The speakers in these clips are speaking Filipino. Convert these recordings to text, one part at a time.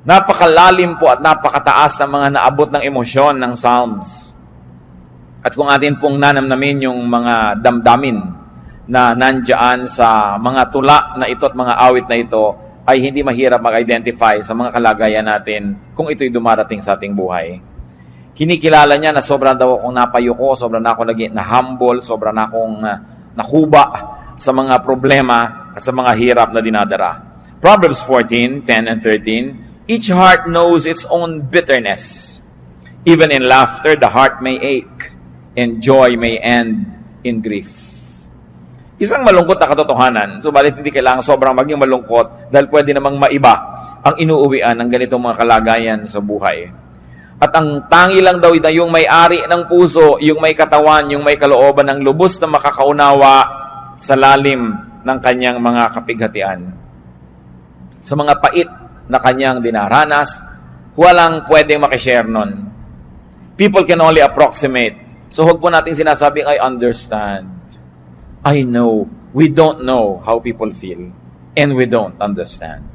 Napakalalim po at napakataas ng mga naabot ng emosyon ng Psalms. At kung atin pong nanamnamin yung mga damdamin na nandyan sa mga tula na ito at mga awit na ito, ay hindi mahirap mag-identify sa mga kalagayan natin kung ito'y dumarating sa ating buhay. Kinikilala niya na sobrang daw akong napayuko, sobrang na ako naging na-humble, sobrang na akong nakuba sa mga problema at sa mga hirap na dinadara. Proverbs 14:10 and 13, each heart knows its own bitterness. Even in laughter, the heart may ache, and joy may end in grief. Isang malungkot na katotohanan, subalit hindi kailangan sobrang maging malungkot dahil pwede namang maiba ang inuuwian ng ganitong mga kalagayan sa buhay. At ang tangi lang daw na yung may-ari ng puso, yung may katawan, yung may kalooban ng lubos na makakaunawa sa lalim ng kanyang mga kapighatian. Sa mga pait na kanyang dinaranas, walang pwedeng makishare nun. People can only approximate. So huwag po natin sinasabing, I understand. I know. We don't know how people feel. And we don't understand.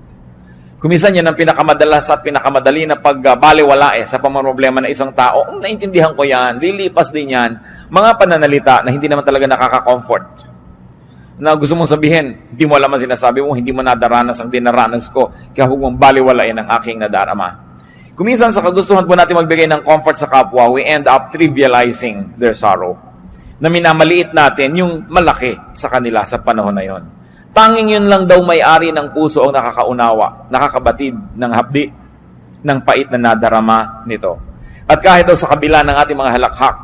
Kuminsan yan ang pinakamadalas at pinakamadali na pagbaliwala sa pamamroblema ng isang tao. Naintindihan ko yan. Lilipas din yan. Mga pananalita na hindi naman talaga nakaka-comfort. Na gusto mong sabihin, hindi mo alam ang sinasabi mo, hindi mo nadaranas ang dinaranas ko, kaya huwag mong baliwalain ang aking nadarama. Kuminsan sa kagustuhan po natin magbigay ng comfort sa kapwa, we end up trivializing their sorrow. Na minamaliit natin yung malaki sa kanila sa panahon na yon. Tanging yun lang daw may-ari ng puso ang nakakaunawa, nakakabatid ng hapdi, ng pait na nadarama nito. At kahit daw sa kabila ng ating mga halakhak,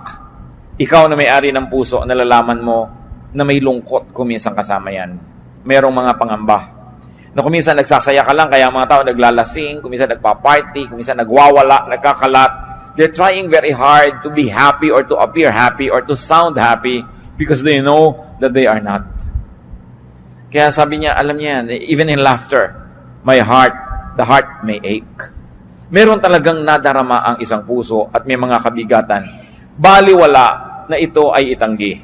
ikaw na may-ari ng puso, nalalaman mo na may lungkot kuminsan kasama yan. Merong mga pangamba. Na kuminsan nagsasaya ka lang, kaya mga tao naglalasing, kuminsan nagpa-party, kuminsan nagwawala, nagkakalat. They're trying very hard to be happy or to appear happy or to sound happy because they know that they are not. Kaya sabi niya, alam niya, even in laughter, the heart may ache. Meron talagang nadarama ang isang puso at may mga kabigatan. Baliwala na ito ay itanggi.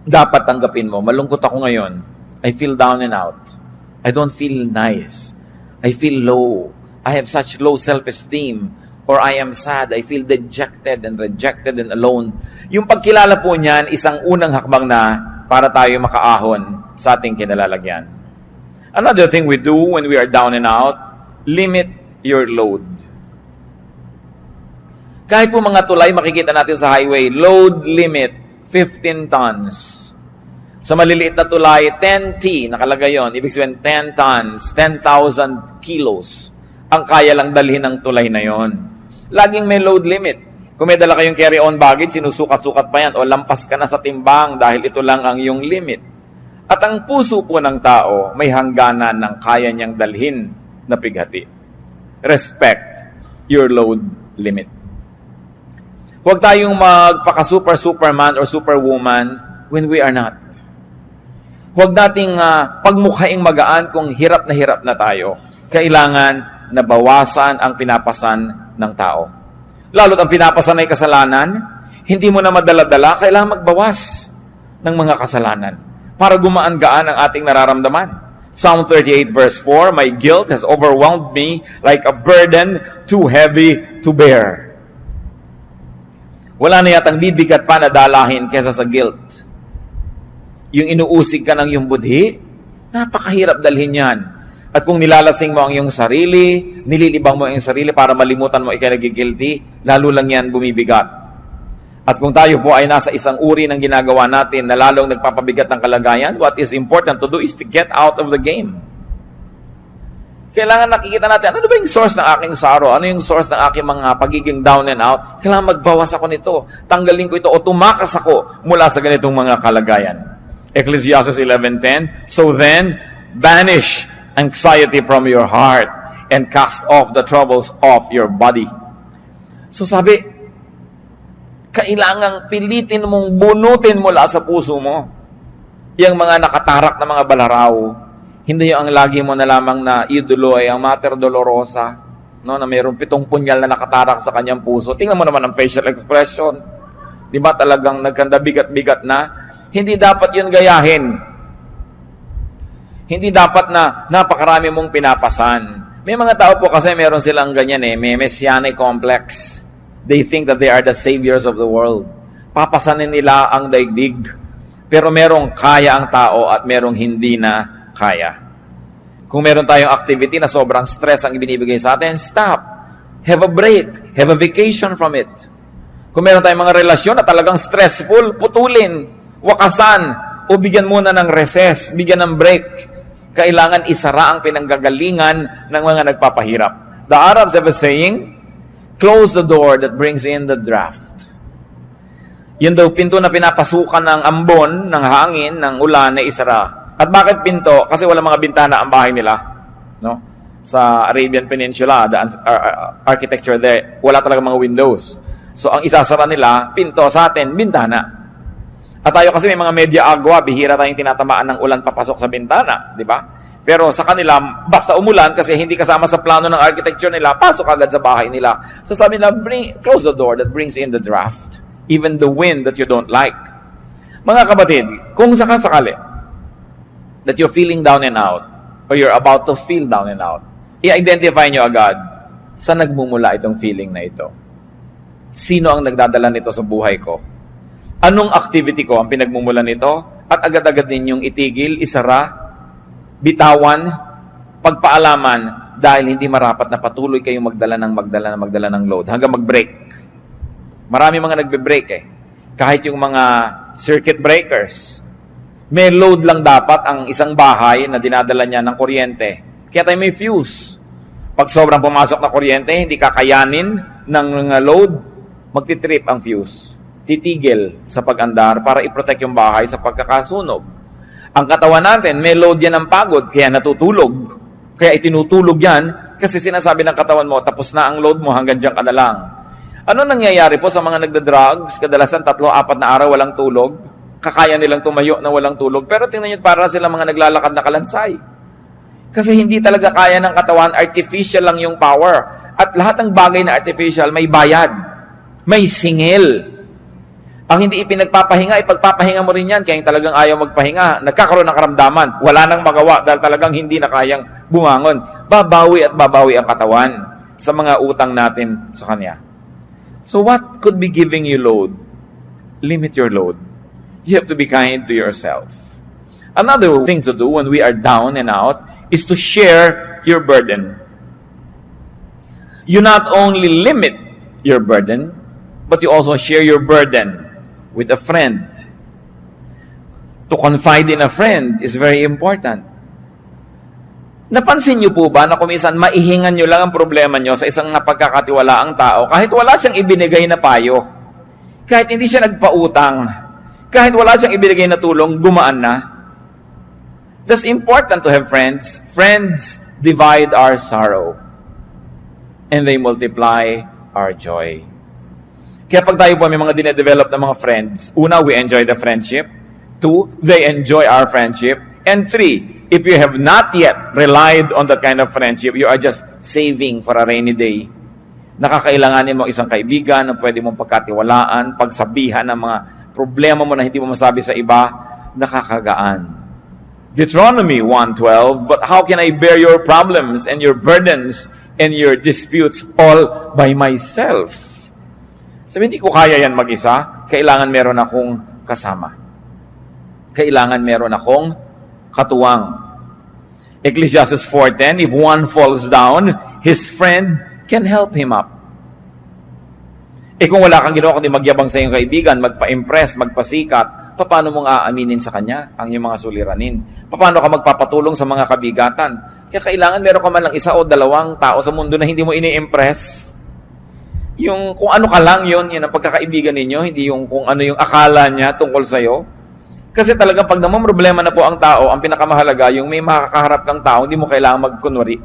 Dapat tanggapin mo, malungkot ako ngayon. I feel down and out. I don't feel nice. I feel low. I have such low self-esteem. Or I am sad. I feel dejected and rejected and alone. Yung pagkilala po niyan, isang unang hakbang na para tayo makaahon sa ating kinalalagyan. Another thing we do when we are down and out, limit your load. Kahit po mga tulay makikita natin sa highway, load limit 15 tons. Sa maliliit na tulay, 10T, nakalagay yun. Ibig sabihin, 10 tons, 10,000 kilos ang kaya lang dalhin ng tulay na yon. Laging may load limit. Kung may dala kayong carry-on baggage, sinusukat-sukat pa yan o lampas ka na sa timbang dahil ito lang ang iyong limit. At ang puso po ng tao may hangganan ng kaya niyang dalhin na pighati. Respect your load limit. Huwag tayong magpaka-superman or superwoman when we are not. Huwag nating pagmukhaing magaan kung hirap na tayo. Kailangan na bawasan ang pinapasan ng tao. Lalo't ang pinapasan ay kasalanan, hindi mo na madala-dala, kailangan magbawas ng mga kasalanan para gumaan-gaan ang ating nararamdaman. Psalm 38 verse 4, my guilt has overwhelmed me like a burden too heavy to bear. Wala na yatang bibigat pa na dalahin kesa sa guilt. Yung inuusig ka ng yung budhi, napakahirap dalhin yan. At kung nilalasing mo ang iyong sarili, nililibang mo ang iyong sarili para malimutan mo ikaw nagigilty, lalo lang yan bumibigat. At kung tayo po ay nasa isang uri ng ginagawa natin na lalong nagpapabigat ng kalagayan, what is important to do is to get out of the game. Kailangan nakikita natin, ano ba yung source ng aking sorrow? Ano yung source ng aking mga pagiging down and out? Kailangan magbawas ako nito. Tanggalin ko ito o tumakas ako mula sa ganitong mga kalagayan. Ecclesiastes 11:10, so then, banish anxiety from your heart and cast off the troubles of your body. So sabi, kailangang pilitin mong bunutin mula sa puso mo yung mga nakatarak na mga balaraw. Hindi yung ang lagi mo na lamang na idolo ay ang Mater Dolorosa, no, na mayroong 7 punyal na nakatarak sa kanyang puso. Tingnan mo naman ang facial expression. Di ba talagang nagkanda bigat-bigat na? Hindi dapat yun gayahin. Hindi dapat na napakarami mong pinapasan. May mga tao po kasi meron silang ganyan may messianic complex. They think that they are the saviors of the world. Papasanin nila ang daigdig. Pero merong kaya ang tao at merong hindi na kaya. Kung meron tayong activity na sobrang stress ang ibinibigay sa atin, stop. Have a break. Have a vacation from it. Kung meron tayong mga relasyon na talagang stressful, putulin, wakasan, o bigyan muna ng recess, bigyan ng break. Kailangan isara ang pinanggagalingan ng mga nagpapahirap. The Arabs have a saying, close the door that brings in the draft. Yun daw pinto na pinapasukan ng ambon, ng hangin, ng ulan na isara. At bakit pinto? Kasi wala mga bintana ang bahay nila. No? Sa Arabian Peninsula, the architecture there, wala talaga mga windows. So ang isasara nila, pinto, sa atin, bintana. At tayo kasi may mga media agwa, bihira tayong tinatamaan ng ulan papasok sa bintana, di ba? Pero sa kanila, basta umulan kasi hindi kasama sa plano ng architecture nila, pasok agad sa bahay nila. So sabi nila, close the door that brings in the draft, even the wind that you don't like. Mga kapatid, kung sakasakali that you're feeling down and out, or you're about to feel down and out, i-identify nyo agad saan nagmumula itong feeling na ito. Sino ang nagdadala nito sa buhay ko? Anong activity ko ang pinagmumulan nito? At agad-agad ninyong itigil, isara, bitawan, pagpaalaman dahil hindi marapat na patuloy kayong magdala ng load hanggang mag-break. Marami mga nagbe-break Kahit yung mga circuit breakers. May load lang dapat ang isang bahay na dinadala niya ng kuryente. Kaya tayo may fuse. Pag sobrang pumasok na kuryente, hindi kakayanin ng load, magtitrip ang fuse. Titigil sa pag-andar para i-protect yung bahay sa pagkakasunog. Ang katawan natin, may load yan ng pagod, kaya natutulog. Kaya itinutulog yan, kasi sinasabi ng katawan mo, tapos na ang load mo, hanggang dyan ka na lang. Ano nangyayari po sa mga nagda-drugs? Kadalasan 3-4 na araw walang tulog. Kakaya nilang tumayo na walang tulog. Pero tingnan nyo, para sila mga naglalakad na kalansay. Kasi hindi talaga kaya ng katawan, artificial lang yung power. At lahat ng bagay na artificial, may bayad. May singil. Ang hindi ipinagpapahinga, ipagpapahinga mo rin yan. Kaya yung talagang ayaw magpahinga, nagkakaroon ng karamdaman. Wala nang magawa dahil talagang hindi na kayang bumangon. Babawi at babawi ang katawan sa mga utang natin sa Kanya. So what could be giving you load? Limit your load. You have to be kind to yourself. Another thing to do when we are down and out is to share your burden. You not only limit your burden, but you also share your burden with a friend. To confide in a friend is very important. Napansin niyo po ba na kuminsan maihingan niyo lang ang problema niyo sa isang napagkakatiwalaang tao kahit wala siyang ibinigay na payo, kahit hindi siya nagpautang, kahit wala siyang ibinigay na tulong, gumaan na? That's important to have friends. Friends divide our sorrow and they multiply our joy. Kaya pag tayo po may mga dinedevelop na mga friends, una, we enjoy the friendship. 2, they enjoy our friendship. And 3, if you have not yet relied on that kind of friendship, you are just saving for a rainy day. Nakakailanganin mo isang kaibigan na pwede mong pagkatiwalaan, pagsabihan ng mga problema mo na hindi mo masabi sa iba, nakakagaan. Deuteronomy 1:12, but how can I bear your problems and your burdens and your disputes all by myself? Sabi, hindi ko kaya yan mag-isa. Kailangan meron akong kasama. Kailangan meron akong katuwang. Ecclesiastes 4:10, if one falls down, his friend can help him up. Kung wala kang ginawa kundi magyabang sa iyong kaibigan, magpa-impress, magpasikat, paano mong aaminin sa kanya ang iyong mga suliranin? Paano ka magpapatulong sa mga kabigatan? Kaya kailangan meron ka man lang 1 o 2 tao sa mundo na hindi mo ini-impress. Yung kung ano ka lang yun ang pagkakaibigan ninyo, hindi yung kung ano yung akala niya tungkol sa'yo. Kasi talagang pag naman problema na po ang tao, ang pinakamahalaga, yung may makakaharap kang tao, hindi mo kailangan magkunwari.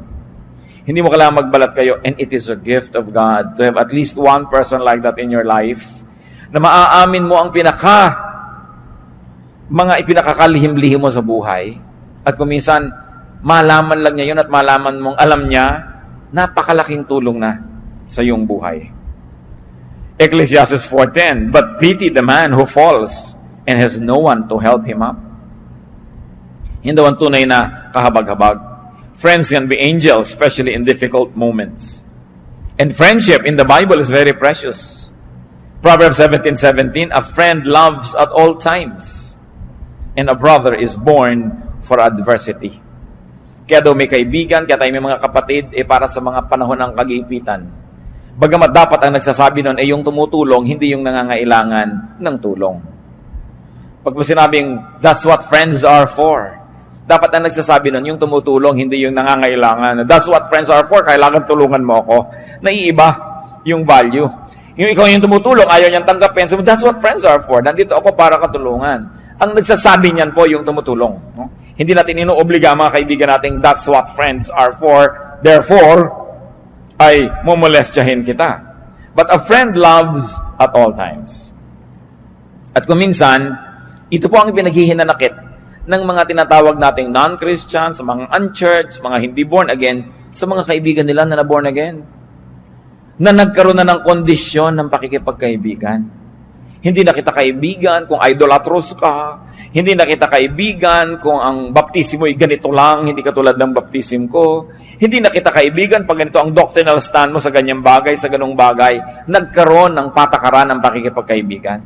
Hindi mo kailangan magbalat kayo. And it is a gift of God to have at least one person like that in your life na maaamin mo ang mga ipinakakalihim-lihim mo sa buhay. At kung minsan, malaman lang niya yun at malaman mong alam niya, napakalaking tulong na sa iyong buhay. Ecclesiastes 4:10, but pity the man who falls and has no one to help him up. Hindi daw ang tunay na kahabag-habag. Friends can be angels, especially in difficult moments. And friendship in the Bible is very precious. Proverbs 17:17, a friend loves at all times, and a brother is born for adversity. Kaya daw may kaibigan, kaya tayo may mga kapatid, para sa mga panahon ng kagipitan. Bagamat dapat ang nagsasabi nun ay yung tumutulong, hindi yung nangangailangan ng tulong. Pag mo sinabing, that's what friends are for, dapat ang nagsasabi nun, yung tumutulong, hindi yung nangangailangan. That's what friends are for, kailangan tulungan mo ako. Naiiba yung value. Yung ikaw yung tumutulong, ayaw niyang tanggapin. So, that's what friends are for. Nandito ako para katulungan. Ang nagsasabi niyan po yung tumutulong. No? Hindi natin inuobliga mga kaibigan natin, that's what friends are for. Therefore, ay mumolestyahin kita. But a friend loves at all times. At kung minsan, ito po ang pinaghihinanakit ng mga tinatawag nating non-Christians, mga unchurched, mga hindi born again, sa mga kaibigan nila na na-born again. Na nagkaroon na ng kondisyon ng pakikipagkaibigan. Hindi na kita kaibigan kung idolatros ka. Hindi na kita kaibigan kung ang baptismo ay ganito lang, hindi katulad ng baptism ko. Hindi na kita kaibigan pag ganito ang doctrinal stand mo sa ganyang bagay, sa ganung bagay. Nagkaroon ng patakaran ng pakikipagkaibigan.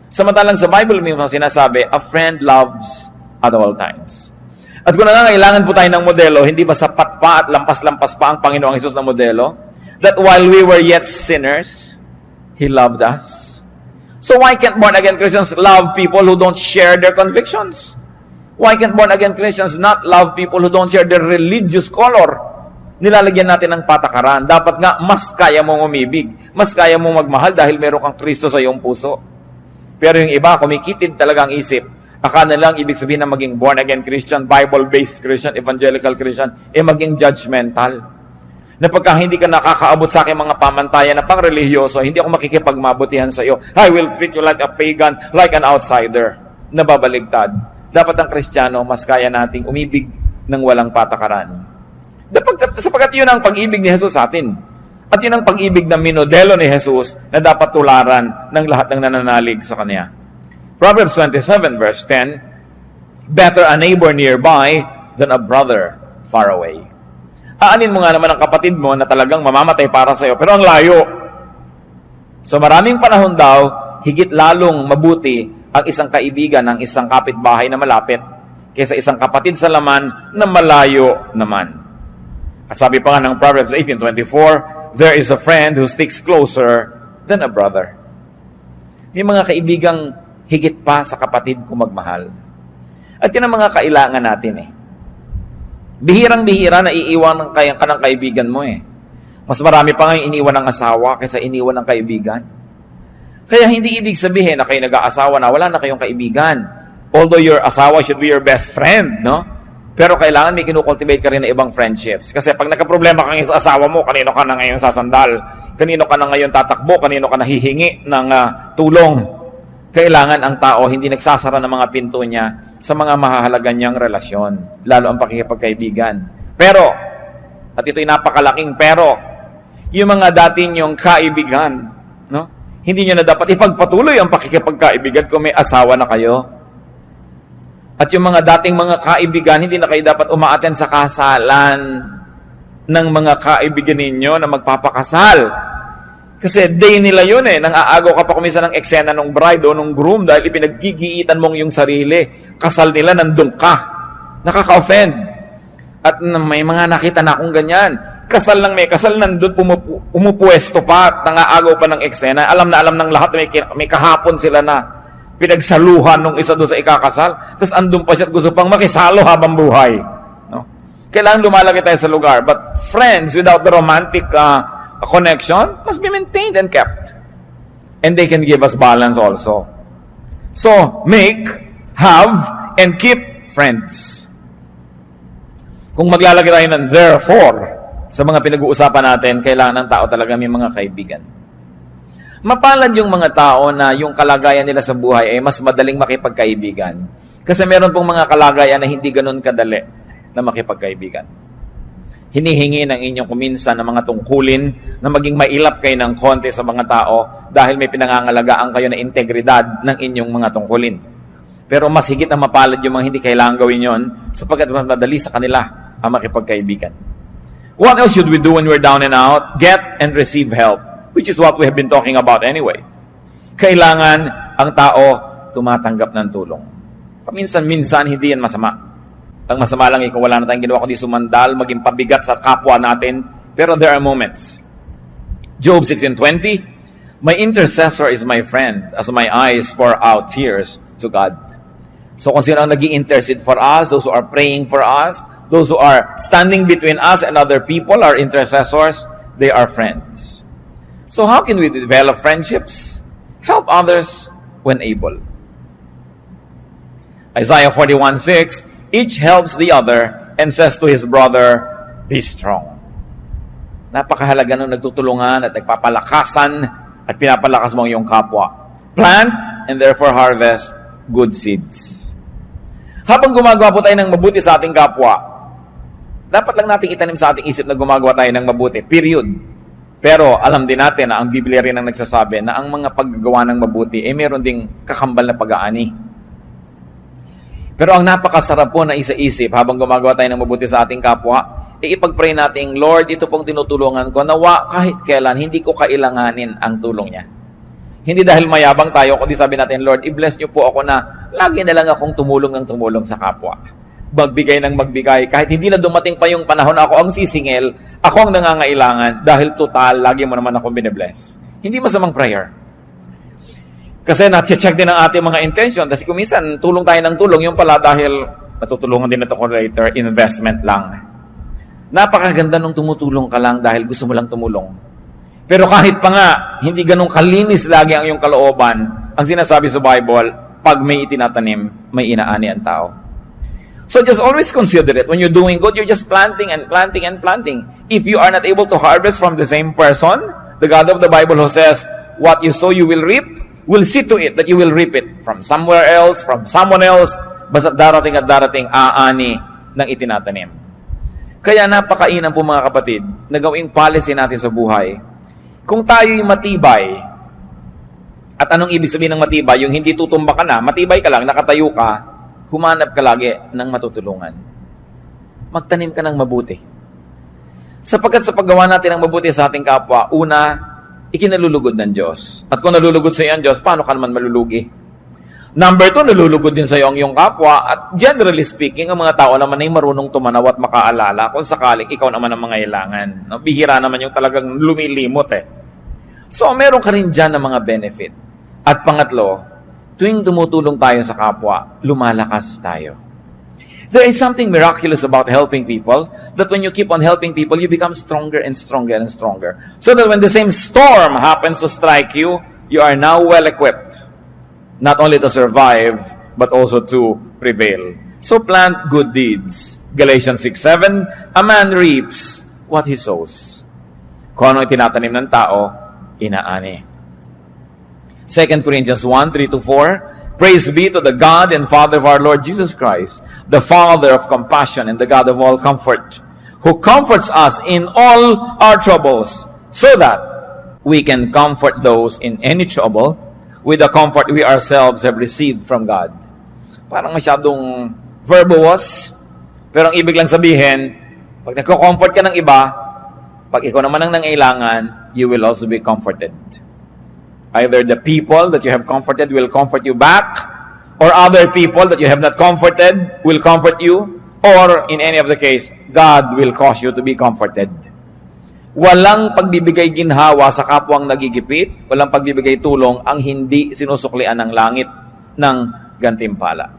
Samantalang sa Bible mismo sinasabi, a friend loves at all times. At kung nangangailangan po tayo ng modelo, hindi ba sapat pa at lampas-lampas pa ang Panginoong Hesus na modelo? That while we were yet sinners, He loved us. So why can't born-again Christians love people who don't share their convictions? Why can't born-again Christians not love people who don't share their religious color? Nilalagyan natin ng patakaran. Dapat nga, mas kaya mong umibig. Mas kaya mong magmahal dahil meron kang Kristo sa iyong puso. Pero yung iba, kumikitid talaga ang isip. Akala lang, ibig sabihin na maging born-again Christian, Bible-based Christian, evangelical Christian, maging judgmental. Na pagka hindi ka nakakaabot sa aking mga pamantayan na pang-religyoso, hindi ako makikipagmabutihan sa iyo. I will treat you like a pagan, like an outsider. Nababaligtad. Dapat ang Kristiyano, mas kaya nating umibig ng walang patakaran. Sapagkat yun ang pag-ibig ni Jesus sa atin. At yun ang pag-ibig na minodelo ni Jesus na dapat tularan ng lahat ng nananalig sa Kanya. Proverbs 27 verse 10, better a neighbor nearby than a brother far away. Aanin mo nga naman ang kapatid mo na talagang mamamatay para sa iyo, pero ang layo. So maraming panahon daw, higit lalong mabuti ang isang kaibigan ng isang kapitbahay na malapit kaysa isang kapatid sa laman na malayo naman. At sabi pa nga ng Proverbs 18:24, there is a friend who sticks closer than a brother. May mga kaibigang higit pa sa kapatid kung magmahal. At yun ang mga kailangan natin Bihirang-bihira na iiwan ka ng kaibigan mo Mas marami pa ngayon iniwan ng asawa kaysa iniwan ng kaibigan. Kaya hindi ibig sabihin na kayo nag-aasawa na wala na kayong kaibigan. Although your asawa should be your best friend, no? Pero kailangan may kinukultivate ka rin ng ibang friendships. Kasi pag nagka-problema ka ngayon sa asawa mo, kanino ka na ngayon sasandal? Kanino ka na ngayon tatakbo? Kanino ka na hihingi ng tulong? Kailangan ang tao hindi nagsasara ng mga pinto niya sa mga mahahalaga niyang relasyon, lalo ang pakikipagkaibigan. Pero, at ito'y napakalaking pero, yung mga dati niyong kaibigan, no? Hindi niyo na dapat ipagpatuloy ang pakikipagkaibigan kung may asawa na kayo. At yung mga dating mga kaibigan, hindi na kayo dapat umaaten sa kasalan ng mga kaibigan ninyo na magpapakasal. Kasi day nila yun nang aagaw ka pa kuminsan ng eksena ng bride o ng groom dahil ipinaggigiitan mong yung sarili. Kasal nila, nandun ka. Nakaka-offend. At may mga nakita na akong ganyan. Kasal lang may kasal, nandun pumupuesto pa at nangaagaw pa ng eksena. Alam na alam ng lahat, may kahapon sila na pinagsaluhan nung isa doon sa ikakasal. Tapos andun pa siya at gusto pang makisalo habang buhay. No? Kailangan lumalaki tayo sa lugar. But friends without the romantic a connection must be maintained and kept. And they can give us balance also. So, make, have, and keep friends. Kung maglalagay tayo ng therefore sa mga pinag-uusapan natin, kailangan ng tao talaga may mga kaibigan. Mapalad yung mga tao na yung kalagayan nila sa buhay ay mas madaling makipagkaibigan. Kasi meron pong mga kalagayan na hindi ganun kadali na makipagkaibigan. Hinihingi ng inyong kuminsan ng mga tungkulin na maging mailap kayo ng konti sa mga tao dahil may pinangangalagaan kayo na integridad ng inyong mga tungkulin. Pero mas higit na mapalad yung mga hindi kailangan gawin yon sapagkat mas madali sa kanila ang makipagkaibigan. What else should we do when we're down and out? Get and receive help, which is what we have been talking about anyway. Kailangan ang tao tumatanggap ng tulong. Paminsan-minsan, hindi yan masama. Ang masama lang kung wala na tayong ginawa kundi sumandal, maging pabigat sa kapwa natin. Pero there are moments. Job 16:20, my intercessor is my friend as my eyes pour out tears to God. So kung sino ang nag-i-intercede for us, those who are praying for us, those who are standing between us and other people, our intercessors, they are friends. So how can we develop friendships? Help others when able. Isaiah 41:6, each helps the other and says to his brother, be strong. Napakahalaga nung nagtutulungan at nagpapalakasan at pinapalakas mo ang iyong kapwa. Plant and therefore harvest good seeds. Habang gumagawa po tayo ng mabuti sa ating kapwa, dapat lang nating itanim sa ating isip na gumagawa tayo ng mabuti. Period. Pero alam din natin na ang Biblia rin ang nagsasabi na ang mga paggagawa ng mabuti meron ding kakambal na pag-aani. Pero ang napakasarap po na isa-isip habang gumagawa tayo ng mabuti sa ating kapwa, ipag-pray natin, Lord, ito pong tinutulungan ko, nawa kahit kailan, hindi ko kailanganin ang tulong niya. Hindi dahil mayabang tayo, kundi sabi natin, Lord, i-bless niyo po ako na lagi na lang akong tumulong ng tumulong sa kapwa. Magbigay ng magbigay. Kahit hindi na dumating pa yung panahon na ako ang sisingil, ako ang nangangailangan dahil total, lagi mo naman akong binibless. Hindi masamang prayer. Kasi na-check din ang ating mga intention. Kasi kung minsan, tulong tayo ng tulong, yung pala dahil matutulungan din ito ko later, investment lang. Napakaganda nung tumutulong ka lang dahil gusto mo lang tumulong. Pero kahit pa nga, hindi ganun kalinis lagi ang iyong kalooban, ang sinasabi sa Bible, pag may itinatanim, may inaani ang tao. So just always consider it. When you're doing good, you're just planting and planting and planting. If you are not able to harvest from the same person, the God of the Bible who says, what you sow you will reap, will see to it that you will reap it from somewhere else, from someone else, basta darating at darating aani ng itinatanim. Kaya napakainam po mga kapatid, na gawing policy natin sa buhay. Kung tayo'y matibay, at anong ibig sabihin ng matibay? Yung hindi tutumba ka na, matibay ka lang, nakatayo ka, humanap ka lagi ng matutulungan. Magtanim ka ng mabuti. Sapagkat sa paggawa natin ng mabuti sa ating kapwa, una, ikinalulugod ng Diyos. At kung nalulugod sa iyo ang Diyos, paano ka naman malulugi? Number 2, nalulugod din sa iyo ang iyong kapwa. At generally speaking, ang mga tao naman ay marunong tumanaw at makaalala kung sakaling ikaw naman ang mangailangan. No? Bihira naman yung talagang lumilimot eh. So, meron ka rin dyan ng mga benefit. At pangatlo, tuwing tumutulong tayo sa kapwa, lumalakas tayo. There is something miraculous about helping people, that when you keep on helping people, you become stronger and stronger and stronger. So that when the same storm happens to strike you, you are now well-equipped. Not only to survive, but also to prevail. So plant good deeds. Galatians 6:7, a man reaps what he sows. Kung ano itinatanim ng tao, inaani. 2 Corinthians 1:3-4, praise be to the God and Father of our Lord Jesus Christ, the Father of compassion and the God of all comfort, who comforts us in all our troubles, so that we can comfort those in any trouble with the comfort we ourselves have received from God. Parang masyadong verbose, pero ang ibig lang sabihin, pag nagko-comfort ka ng iba, pag ikaw naman ang nangailangan, you will also be comforted. Either the people that you have comforted will comfort you back, or other people that you have not comforted will comfort you, or in any of the case, God will cause you to be comforted. Walang pagbibigay ginhawa sa kapwang nagigipit, walang pagbibigay tulong ang hindi sinusuklian ng langit ng gantimpala.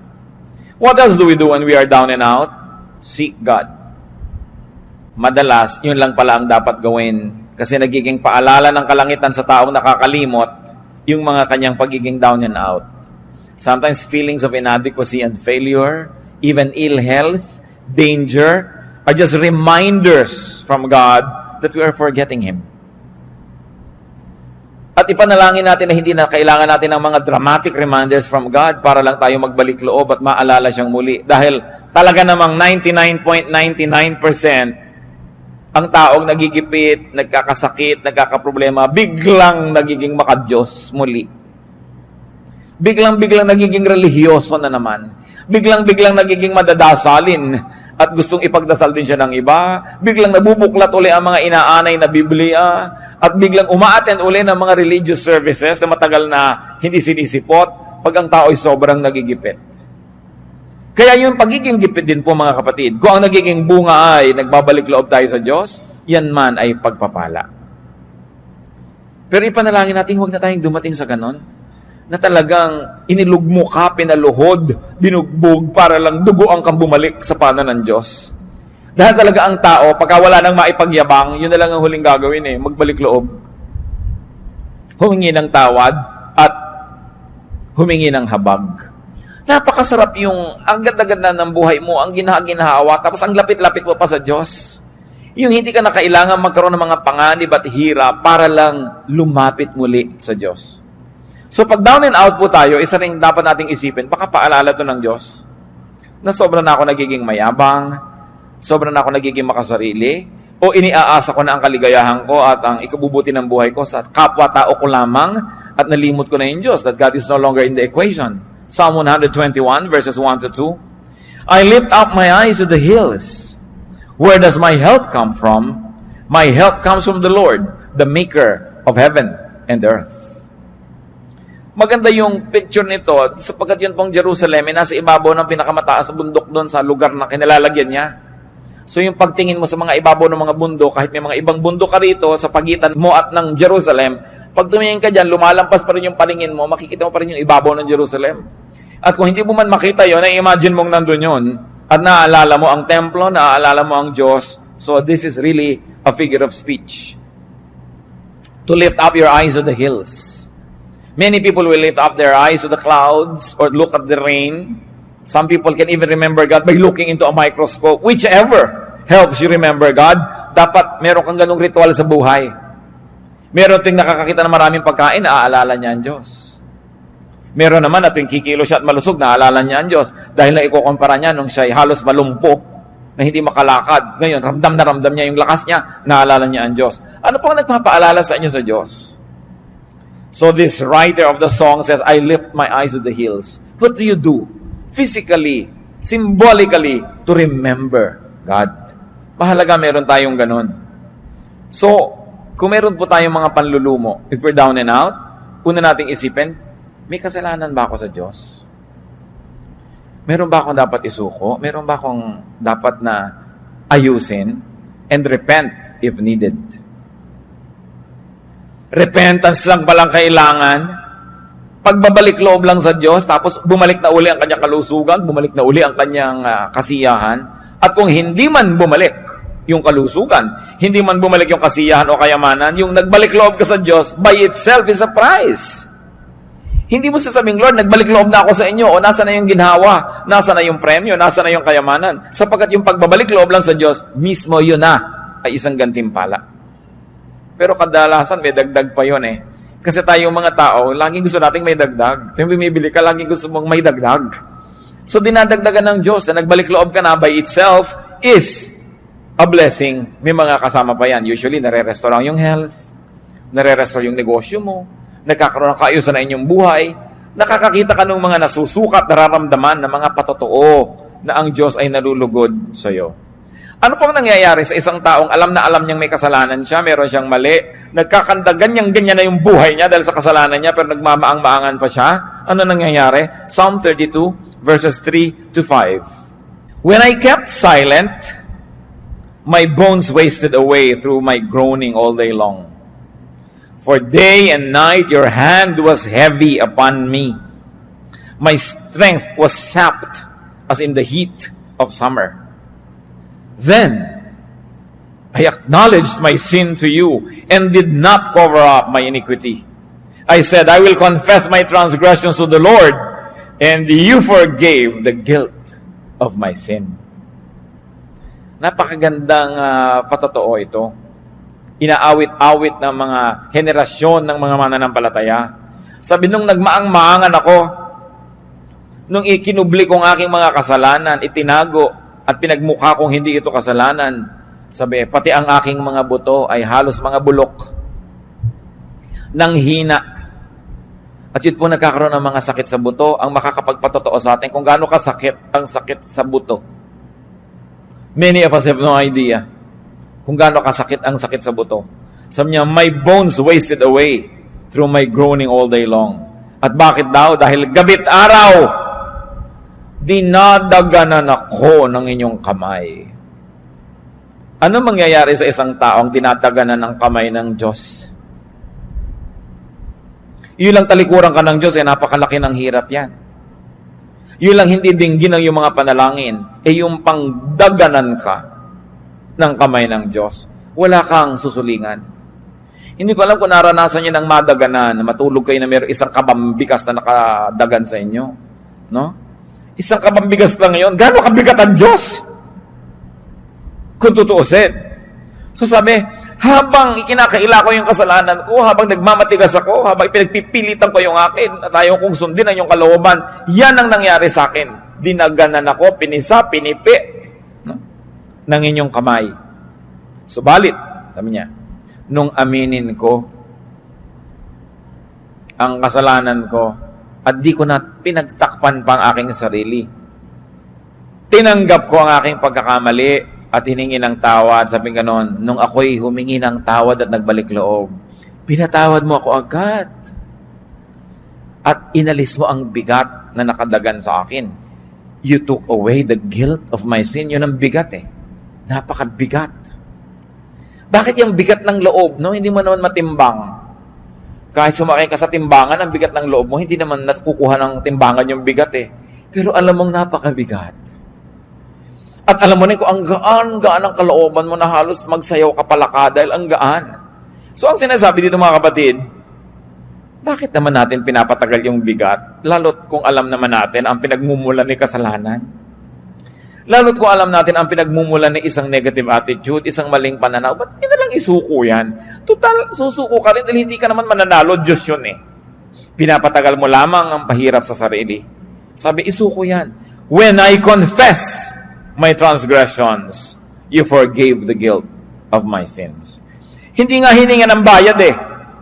What else do we do when we are down and out? Seek God. Madalas, yun lang pala ang dapat gawin kasi nagiging paalala ng kalangitan sa taong nakakalimot yung mga kanyang pagiging down and out. Sometimes feelings of inadequacy and failure, even ill health, danger, are just reminders from God that we are forgetting Him. At ipanalangin natin na hindi na kailangan natin ng mga dramatic reminders from God para lang tayo magbalik loob at maalala siyang muli. Dahil talaga namang 99.99% ang taong nagigipit, nagkakasakit, nagkakaproblema, biglang nagiging makadiyos muli. Biglang-biglang nagiging relihiyoso na naman. Biglang-biglang nagiging madadasalin. at gustong ipagdasal din siya ng iba, biglang nabubuklat uli ang mga inaanay na Biblia, at biglang umaattend uli ng mga religious services na matagal na hindi sinisipot pag ang tao ay sobrang nagigipit. Kaya yung pagiging gipit din po mga kapatid, kung ang nagiging bunga ay nagbabalik loob tayo sa Diyos, yan man ay pagpapala. Pero ipanalangin natin, huwag na tayong dumating sa ganon, na talagang inilugmo ka, pinaluhod, binugbog para lang dugo ang kang bumalik sa panan ng Diyos. Dahil talaga ang tao, pagka wala nang maipagyabang, yun na lang ang huling gagawin magbalik loob. Humingi ng tawad at humingi ng habag. Napakasarap yung ang ganda-ganda ng buhay mo, ang ginahawa, tapos ang lapit-lapit mo pa sa Diyos. Yung hindi ka na kailangan magkaroon ng mga panganib at hirap para lang lumapit muli sa Diyos. So pag down and out po tayo, isa rin dapat nating isipin, baka paalala to ng Diyos na sobra na ako nagiging mayabang, sobra na ako nagiging makasarili, o iniaasa ko na ang kaligayahan ko at ang ikabubuti ng buhay ko sa kapwa-tao ko lamang at nalimot ko na yung Diyos, that God is no longer in the equation. Psalm 121 verses 1 to 2. I lift up my eyes to the hills. Where does my help come from? My help comes from the Lord, the maker of heaven and earth. Maganda yung picture nito sapagkat yun pong Jerusalem ay nasa ibabaw ng pinakamataas na bundok doon sa lugar na kinalalagyan niya. So yung pagtingin mo sa mga ibabaw ng mga bundok, kahit may mga ibang bundok ka rito sa pagitan mo at ng Jerusalem, pag tumingin ka dyan, lumalampas pa rin yung paningin mo, makikita mo pa rin yung ibabaw ng Jerusalem. At kung hindi mo man makita yun, na-imagine mong nandun yun, at naaalala mo ang templo, naaalala mo ang Diyos. So this is really a figure of speech. To lift up your eyes to the hills. Many people will lift up their eyes to the clouds or look at the rain. Some people can even remember God by looking into a microscope. Whichever helps you remember God, dapat meron kang ganung ritual sa buhay. Meron ting nakakakita ng maraming pagkain, naaalala niya ang Diyos. Meron naman na tuwing kikilo siya at malusog, naaalala niya ang Diyos. Dahil na ikukumpara niya nung siya ay halos malumpo na hindi makalakad. Ngayon, ramdam na ramdam niya yung lakas niya, naalala niya ang Diyos. Ano pang nagpapaalala sa inyo sa Diyos? So this writer of the song says, I lift my eyes to the hills. What do you do? Physically, symbolically, to remember God. Mahalaga meron tayong ganun. So, kung meron po tayong mga panlulumo, if we're down and out, una nating isipin, may kasalanan ba ako sa Diyos? Meron ba akong dapat isuko? Meron ba akong dapat na ayusin? And repent if needed. Repentance lang palang kailangan. Pagbabalik loob lang sa Diyos, tapos bumalik na uli ang kanyang kalusugan, bumalik na uli ang kanyang kasiyahan. At kung hindi man bumalik yung kalusugan, hindi man bumalik yung kasiyahan o kayamanan, yung nagbalik loob ka sa Diyos, by itself is a prize. Hindi mo sasabing, Lord, nagbalik loob na ako sa inyo, o nasa na yung ginhawa, nasa na yung premyo, nasa na yung kayamanan. Sapagkat yung pagbabalik loob lang sa Diyos, mismo yun na ay isang gantimpala. Pero kadalasan may dagdag pa yun Kasi tayong mga tao, laging gusto nating may dagdag. Tuwing bumibili ka, laging gusto mong may dagdag. So dinadagdagan ng Diyos na nagbalik loob ka na by itself is a blessing. May mga kasama pa yan. Usually, nare-restore yung health, nare-restore yung negosyo mo, nagkakaroon ng kaayusan na inyong buhay, nakakakita ka ng mga nasusukat, nararamdaman na mga patotoo na ang Diyos ay nalulugod sa iyo. Ano pang nangyayari sa isang taong alam na alam niyang may kasalanan siya, meron siyang mali, nagkakanda ganyan na yung buhay niya dahil sa kasalanan niya, pero nagmamaang-maangan pa siya? Ano nangyayari? Psalm 32, verses 3 to 5. When I kept silent, my bones wasted away through my groaning all day long. For day and night your hand was heavy upon me. My strength was sapped as in the heat of summer. Then I acknowledged my sin to you and did not cover up my iniquity. I said, I will confess my transgressions to the Lord, and you forgave the guilt of my sin. Napakagandang patotoo ito. Inaawit-awit ng mga henerasyon ng mga mananampalataya. Sabi nung nagmaang-maangan ako, nung ikinubli kong aking mga kasalanan, itinago, at pinagmukha kong hindi ito kasalanan, sabi, pati ang aking mga buto ay halos mga bulok ng hina. At yun po nagkakaroon ng mga sakit sa buto, ang makakapagpatotoo sa atin kung gaano kasakit ang sakit sa buto. Many of us have no idea kung gaano kasakit ang sakit sa buto. Sabi niya, my bones wasted away through my groaning all day long. At bakit daw? Dahil gabit araw, dinadaganan ako ng inyong kamay. Ano mangyayari sa isang taong dinadaganan ng kamay ng Diyos? Yun lang talikuran ka ng Diyos, napakalaki ng hirap yan. Yun lang hindi dinggin ang iyong mga panalangin, yung pangdaganan ka ng kamay ng Diyos. Wala kang susulingan. Hindi ko alam kung naranasan niyo ng madaganan, matulog kayo na mayroong isang kabambigas na nakadagan sa inyo. No? Isang kabambigas lang ngayon. Gaano kabigat ang Diyos? Kung tutuusin. So sabi, habang ikinakaila ko yung kasalanan ko, habang nagmamatigas ako, habang pinagpipilitan ko yung akin, at ayaw kong sundin ang yung kalooban, yan ang nangyari sa akin. Dinaganan ako, pinisa, pinipi, no? ng inyong kamay. Subalit, sabi niya, nung aminin ko ang kasalanan ko, at di ko na pinagtakpan pa ang aking sarili. Tinanggap ko ang aking pagkakamali, at hiningi ng tawad. Sabi ganon, nung ako'y humingi ng tawad at nagbalik loob, pinatawad mo ako agad. At inalis mo ang bigat na nakadagan sa akin. You took away the guilt of my sin. Yun ang bigat Napakabigat. Bakit yung bigat ng loob, no? Hindi mo naman matimbang. Kahit sumakay ka sa timbangan, ang bigat ng loob mo, hindi naman nakukuha ng timbangan yung bigat Pero alam mong napakabigat. At alam mo na kung ang gaan ang kalooban mo na halos magsayaw ka palaka dahil ang gaan. So ang sinasabi dito mga kapatid, bakit naman natin pinapatagal yung bigat? Lalo't kung alam naman natin ang pinagmumulan ni kasalanan. Lalo't kung alam natin ang pinagmumulan ni isang negative attitude, isang maling pananaw, ba't hindi na lang isuko yan? Total, susuko ka rin dahil hindi ka naman mananalo, Diyos yun Pinapatagal mo lamang ang pahirap sa sarili. Sabi, isuko yan. When I confess my transgressions, you forgave the guilt of my sins. Hindi nga hininga ng bayad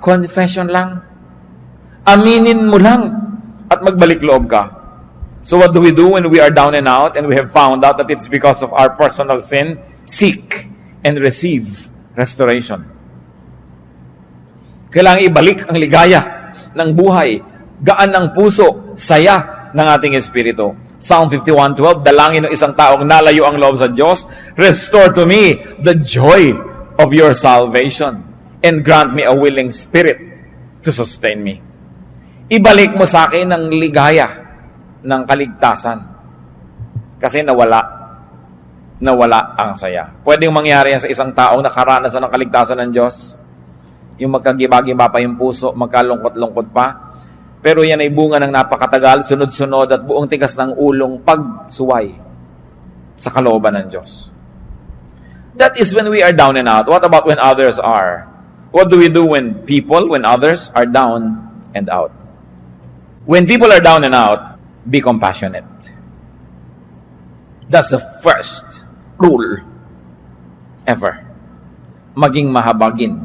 Confession lang. Aminin mo lang at magbalik loob ka. So what do we do when we are down and out and we have found out that it's because of our personal sin? Seek and receive restoration. Kailangan ibalik ang ligaya ng buhay, gaan ng puso, saya ng ating espiritu. Psalm 51:12, dalangin ng isang taong nalayo ang loob sa Diyos, restore to me the joy of your salvation and grant me a willing spirit to sustain me. Ibalik mo sa akin ang ligaya ng kaligtasan. Kasi nawala ang saya. Pwedeng mangyari yan sa isang taong nakaranasan ng kaligtasan ng Diyos. Yung magkagiba-giba pa yung puso, magkalungkot-lungkot pa. Pero yan ay bunga ng napakatagal, sunod-sunod at buong tigas ng ulong pagsuway sa kalooban ng Diyos. That is when we are down and out. What about when others are? What do we do when others are down and out? When people are down and out, be compassionate. That's the first rule ever. Maging mahabagin.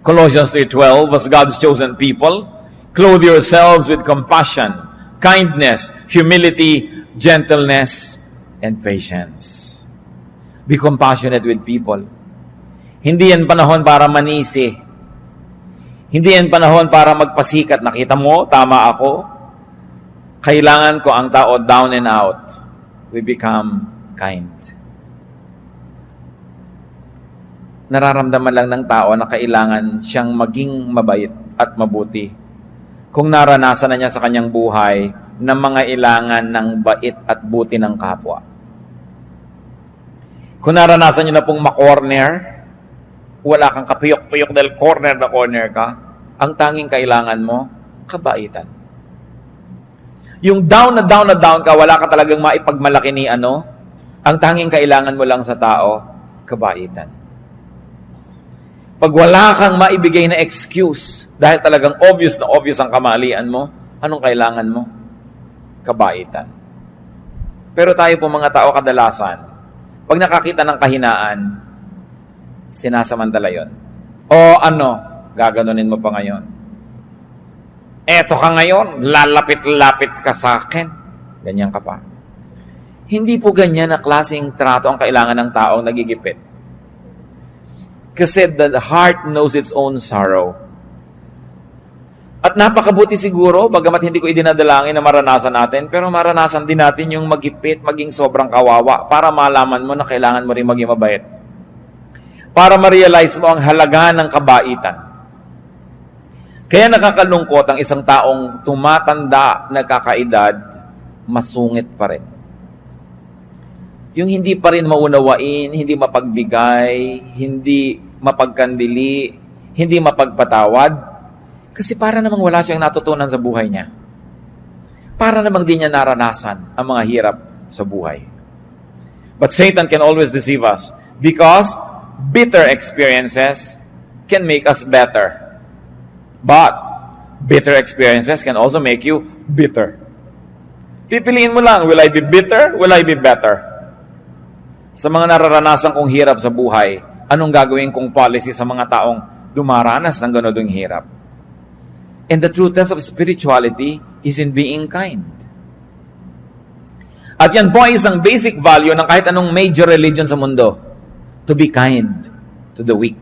Colossians 3:12, as God's chosen people, clothe yourselves with compassion, kindness, humility, gentleness, and patience. Be compassionate with people. Hindi yan panahon para manisi. Hindi yan panahon para magpasikat. Nakita mo, tama ako. Kailangan ko ang tao down and out. We become kind. Nararamdaman lang ng tao na kailangan siyang maging mabait at mabuti. Kung naranasan na niya sa kanyang buhay na mga ilangan ng bait at buti ng kapwa. Kung naranasan niyo na pong makorner, wala kang kapiyok-piyok dahil corner na corner ka, ang tanging kailangan mo, kabaitan. Yung down ka, wala ka talagang maipagmalaki ni ang tanging kailangan mo lang sa tao, kabaitan. Pag wala kang maibigay na excuse, dahil talagang obvious ang kamalian mo, anong kailangan mo? Kabaitan. Pero tayo po mga tao kadalasan, pag nakakita ng kahinaan, sinasamantala yon. O gaganunin mo pa ngayon. Eto ka ngayon, lalapit-lapit ka sa akin. Ganyan ka pa. Hindi po ganyan na klaseng trato ang kailangan ng taong nagigipit. Kasi the heart knows its own sorrow. At napakabuti siguro, bagamat hindi ko idinadalangin na maranasan natin, pero maranasan din natin yung magipit, maging sobrang kawawa, para malaman mo na kailangan mo rin maging mabait. Para ma-realize mo ang halaga ng kabaitan. Kaya nakakalungkot ang isang taong tumatanda, nagkakaedad, masungit pa rin. Yung hindi pa rin maunawain, hindi mapagbigay, hindi mapagkandili, hindi mapagpatawad, kasi para namang wala siyang natutunan sa buhay niya. Para namang di niya naranasan ang mga hirap sa buhay. But Satan can always deceive us because bitter experiences can make us better. But bitter experiences can also make you bitter. Pipiliin mo lang, will I be bitter? Will I be better? Sa mga nararanasan kong hirap sa buhay, anong gagawin kong policy sa mga taong dumaranas ng ganodong hirap? And the true test of spirituality is in being kind. At yan po ay isang basic value ng kahit anong major religion sa mundo. To be kind to the weak.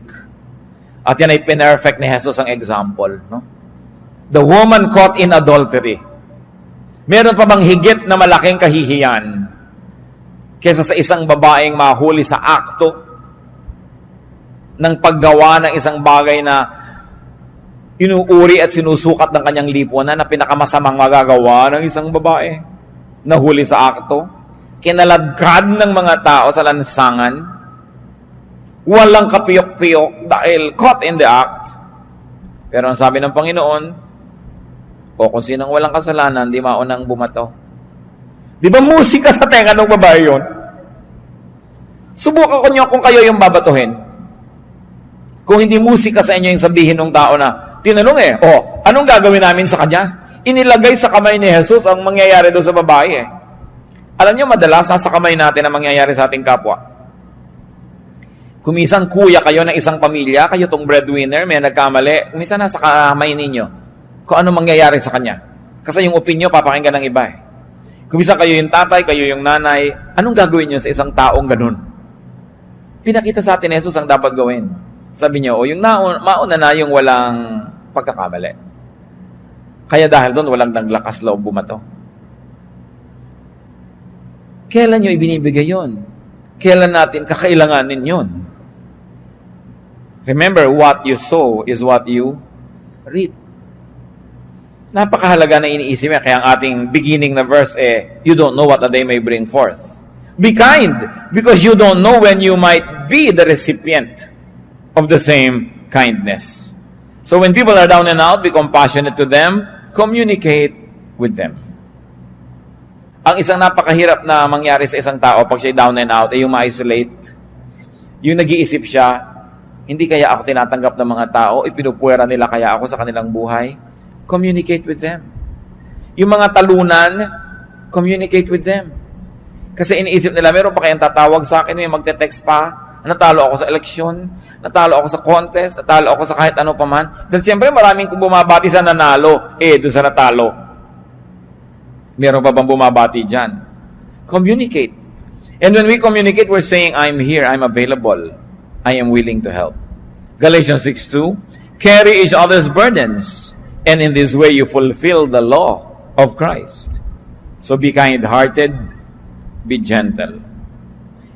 At yan ay perfect ni Jesus ang example. No? The woman caught in adultery. Meron pa bang higit na malaking kahihiyan kesa sa isang babaeng mahuli sa akto ng paggawa ng isang bagay na inuuri at sinusukat ng kanyang lipunan na pinakamasamang magagawa ng isang babae? Nahuli sa akto, kinaladkad ng mga tao sa lansangan, walang kapiyok-piyok dahil caught in the act. Pero ang sabi ng Panginoon, o kung sinong walang kasalanan, di maunang bumato. Di ba musika sa tenga ng babae yun? Subukan ko nyo kung kayo yung babatuhin. Kung hindi musika sa inyo yung sabihin ng tao na, tinanong anong gagawin namin sa kanya? Inilagay sa kamay ni Jesus ang mangyayari doon sa babae Alam nyo, madalas nasa kamay natin ang mangyayari sa ating kapwa. Kumisan kuya kayo ng isang pamilya, kayo tong breadwinner, may nagkamali, kumisan nasa kamay ninyo kung ano mangyayari sa kanya. Kasi yung opinyon, papakinggan ng iba Kumisan kayo yung tatay, kayo yung nanay, anong gagawin nyo sa isang taong ganun? Pinakita sa atin Jesus ang dapat gawin. Sabi niyo, yung mauna na yung walang pagkakamali. Kaya dahil doon, walang naglakas loob bumato. Kailan nyo ibinibigay yun? Kailan natin kakailanganin yun? Remember, what you sow is what you reap. Napakahalaga na iniisip niya. Kaya ang ating beginning na verse you don't know what a day may bring forth. Be kind, because you don't know when you might be the recipient of the same kindness. So when people are down and out, be compassionate to them, communicate with them. Ang isang napakahirap na mangyari sa isang tao pag siya down and out ay yung ma-isolate. Yung nag-iisip siya, hindi kaya ako tinatanggap ng mga tao, ipinupuwera nila kaya ako sa kanilang buhay. Communicate with them. Yung mga talunan, communicate with them. Kasi iniisip nila, meron pa kayang tatawag sa akin, may magte-text pa, natalo ako sa eleksyon, natalo ako sa contest, natalo ako sa kahit ano pa man. Dahil siyempre maraming kung bumabati sa nanalo, doon sa natalo. Meron pa bang bumabati dyan? Communicate. And when we communicate, we're saying, I'm here, I'm available, I am willing to help. Galatians 6:2, carry each other's burdens, and in this way you fulfill the law of Christ. So be kind-hearted, be gentle.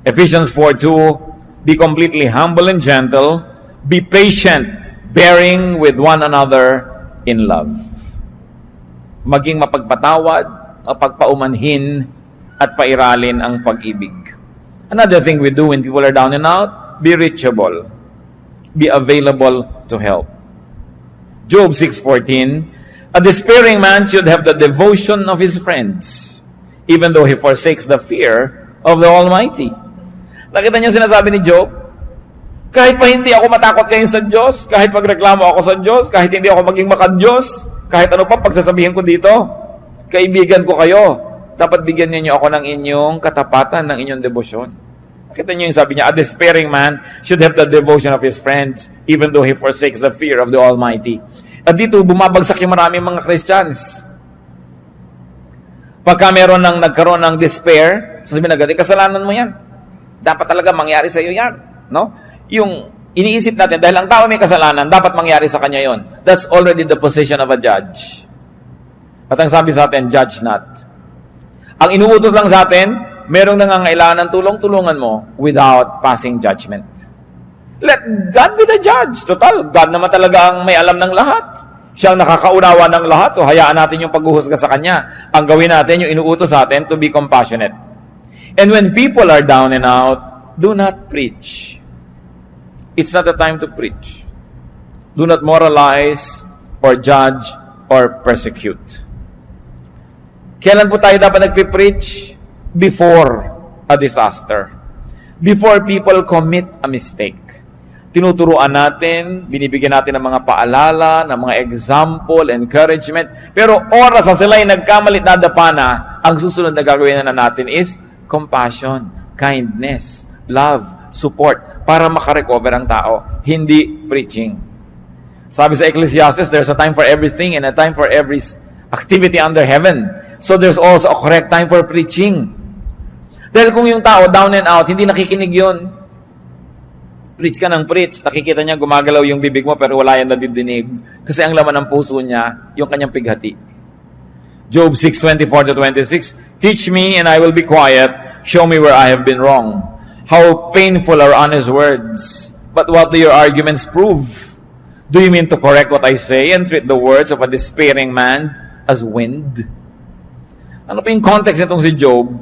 Ephesians 4:2, be completely humble and gentle, be patient, bearing with one another in love. Maging mapagpatawad, mapagpaumanhin, at pairalin ang pag-ibig. Another thing we do when people are down and out, be reachable. Be available to help. Job 6:14, a despairing man should have the devotion of his friends, even though he forsakes the fear of the Almighty. Nakita niyo sinasabi ni Job? Kahit pa hindi ako matakot kayo sa Diyos, kahit magreklamo ako sa Diyos, kahit hindi ako maging makad-Diyos, kahit ano pa pagsasabihin ko dito, kaibigan ko kayo, dapat bigyan niyo ako ng inyong katapatan, ng inyong debosyon. Nakita niyo yung sabi niya, a despairing man should have the devotion of his friends, even though he forsakes the fear of the Almighty. At dito, bumabagsak yung maraming mga Christians. Pagka nagkaroon ng despair, sasabihin agad, kasalanan mo yan. Dapat talaga mangyari sa iyo yan. No? Yung iniisip natin, dahil ang tao may kasalanan, dapat mangyari sa kanya yon. That's already the position of a judge. At ang sabi sa atin, judge not. Ang inuutos lang sa atin, merong nangangailangan ng tulong-tulungan mo without passing judgment. Let God be the judge. Total, God naman talaga ang may alam ng lahat. Siya ang nakakaunawa ng lahat, so hayaan natin yung paghuhusga sa Kanya. Ang gawin natin, yung inuutos sa atin, to be compassionate. And when people are down and out, do not preach. It's not a time to preach. Do not moralize or judge or persecute. Kailan po tayo dapat nagpipreach? Before a disaster. Before people commit a mistake. Tinuturuan natin, binibigyan natin ng mga paalala, ng mga example, encouragement. Pero oras na sila ay nagkamali, nadapa na, ang susunod na gagawin na natin is compassion, kindness, love, support, para makarecover ang tao. Hindi preaching. Sabi sa Ecclesiastes, there's a time for everything and a time for every activity under heaven. So there's also a correct time for preaching. Dahil kung yung tao down and out, hindi nakikinig yun. Preach ka ng preach. Nakikita niya gumagalaw yung bibig mo pero wala yan nadidinig. Kasi ang laman ng puso niya, yung kanyang pighati. Job 6:24-26, teach me and I will be quiet. Show me where I have been wrong. How painful are honest words. But what do your arguments prove? Do you mean to correct what I say and treat the words of a despairing man as wind? Ano pa yung context nitong si Job?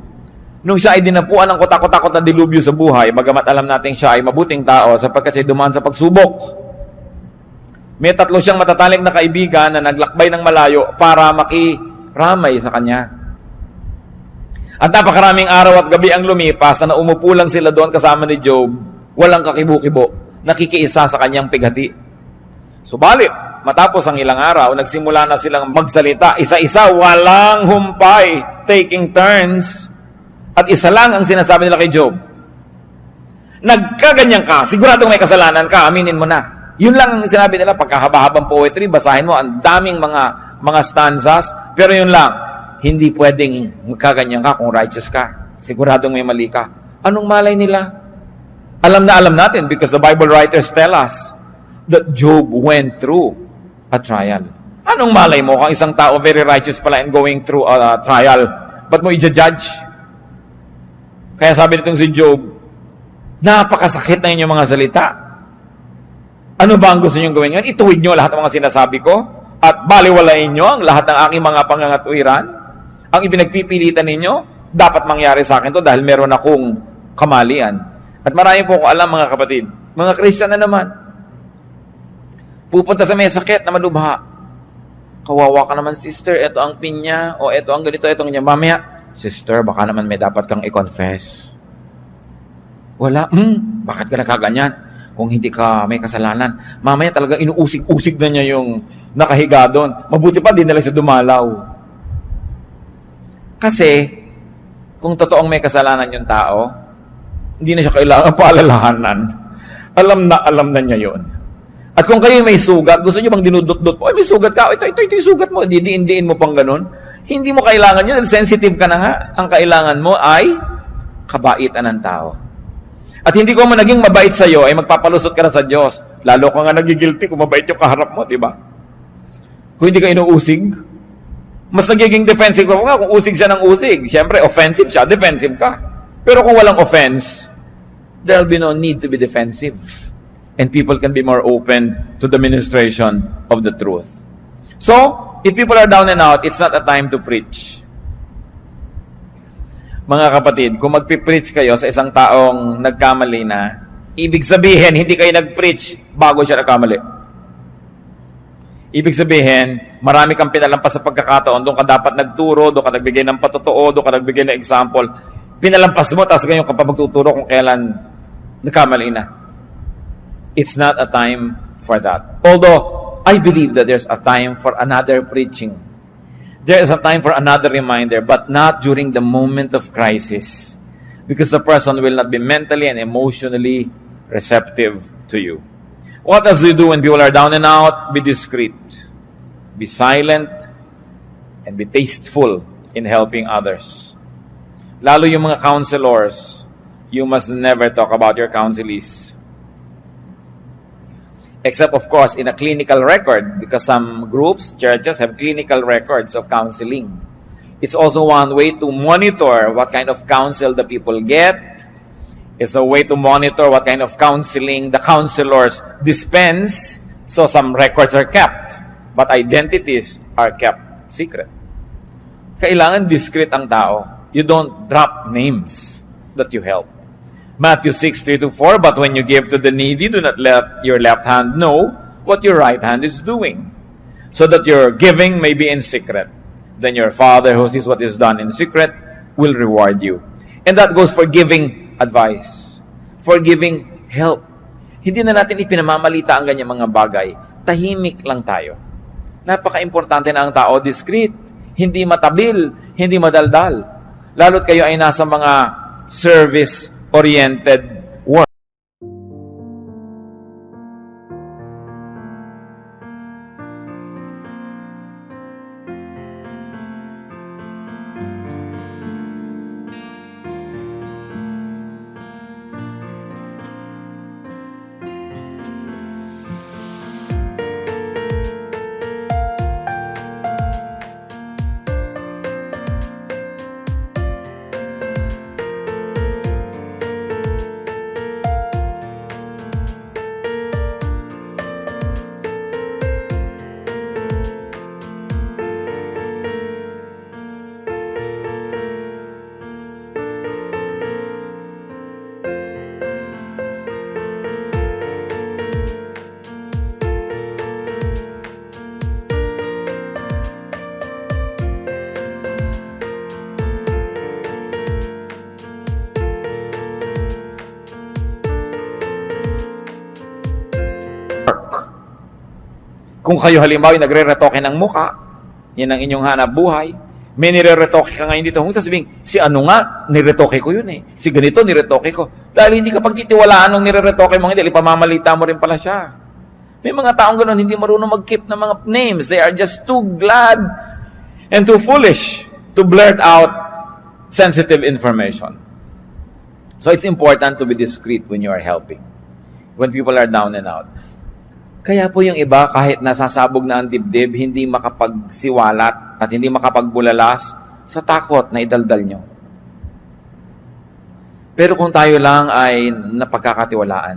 Nung siya ay dinapuan ng kotak-kotakot na dilubyo sa buhay, bagamat alam natin siya ay mabuting tao sapagkat siya dumaan sa pagsubok. May 3 siyang matatalik na kaibigan na naglakbay ng malayo para makiramay sa kanya. At napakaraming araw at gabi ang lumipas na umupo lang sila doon kasama ni Job, walang kakibo-kibo, nakikiisa sa kanyang pighati. Subalit, matapos ang ilang araw, nagsimula na silang magsalita, isa-isa, walang humpay, taking turns. At isa lang ang sinasabi nila kay Job. Nagkaganyan ka, siguradong may kasalanan ka, aminin mo na. Yun lang ang sinabi nila, pagkahaba-habang poetry, basahin mo, ang daming mga stanzas, pero yun lang, hindi pwedeng magkaganyan ka kung righteous ka. Siguradong may mali ka. Anong malay nila? Alam na alam natin because the Bible writers tell us that Job went through a trial. Anong malay mo kung isang tao very righteous pala and going through a trial? Ba't mo i-judge? Kaya sabi nitong si Job, napakasakit na inyong mga salita. Ano ba ang gusto niyong gawin ngayon? Ituwid niyo lahat ng mga sinasabi ko at baliwalain niyo ang lahat ng aking mga pangangatuwiran. Ang ipinagpipilitan ninyo, dapat mangyari sa akin to dahil meron akong kamalian. At marami po ko alam mga kapatid, mga Christian na naman, pupunta sa may sakit na malubha. Kawawa ka naman, sister, ito ang pinya, o ito ang ganito, ito ang ganyan. Mamaya, sister, baka naman may dapat kang i-confess. Wala, bakit ka nakaganyan? Kung hindi ka may kasalanan, mamaya talaga inuusig-usig na niya yung nakahiga doon. Mabuti pa, di na lang siya dumalaw. Kasi, kung totoong may kasalanan yung tao, hindi na siya kailangan paalalahanan. Alam na niya yon. At kung kayo may sugat, gusto niyo bang dinudot-dot po, may sugat ka, ito yung sugat mo, didiin mo pang ganun. Hindi mo kailangan yun, sensitive ka na nga. Ang kailangan mo ay kabaitan ng tao. At hindi ko man naging mabait sa iyo, ay magpapalusot ka na sa Diyos. Lalo ka nga nagigilty kung mabait yung kaharap mo, di ba? Kung hindi ka inuusig, mas nagiging defensive ka nga kung usig siya ng usig. Siyempre, offensive siya, defensive ka. Pero kung walang offense, there'll be no need to be defensive. And people can be more open to the ministration of the truth. So, if people are down and out, it's not a time to preach. Mga kapatid, kung magpipreach kayo sa isang taong nagkamali na, ibig sabihin, hindi kayo nag-preach bago siya nagkamali. Ibig sabihin, marami kang pinalampas sa pagkakataon, doon ka dapat nagturo, doon ka nagbigay ng patotoo, doon ka nagbigay ng example. Pinalampas mo, tapos ngayon ka pa magtuturo kung kailan nagkamali na. It's not a time for that. Although, I believe that there's a time for another preaching. There is a time for another reminder, but not during the moment of crisis. Because the person will not be mentally and emotionally receptive to you. What does he do when people are down and out? Be discreet. Be silent. And be tasteful in helping others. Lalo yung mga counselors, you must never talk about your counselees. Except, of course, in a clinical record, because some groups, churches, have clinical records of counseling. It's also one way to monitor what kind of counsel the people get. It's a way to monitor what kind of counseling the counselors dispense. So some records are kept, but identities are kept secret. Kailangan discreet ang tao. You don't drop names that you help. Matthew 6:3-4, but when you give to the needy, do not let your left hand know what your right hand is doing, so that your giving may be in secret. Then your Father who sees what is done in secret will reward you. And that goes for giving advice, for giving help. Hindi na natin ipinamamalita ang ganyang mga bagay. Tahimik lang tayo. Napaka-importante na ang tao discreet, hindi matabil, hindi madaldal. Lalo't kayo ay nasa mga service-oriented work. Kung kayo halimbawa yung nagre-retoke ng muka, yan ang inyong hanap buhay, may nire-retoke ka ngayon dito, kung sasabihin, si ano nga, nire-retoke ko yun eh. Si ganito, nire-retoke ko. Dahil hindi ka pagtitiwalaan ng nire-retoke mo, hindi, ipamamalita mo rin pala siya. May mga taong ganoon, hindi marunong mag-keep ng mga names. They are just too glad and too foolish to blurt out sensitive information. So it's important to be discreet when you are helping, when people are down and out. Kaya po yung iba, kahit nasasabog na ang dibdib, hindi makapagsiwalat at hindi makapagbulalas sa takot na idaldal nyo. Pero kung tayo lang ay napagkakatiwalaan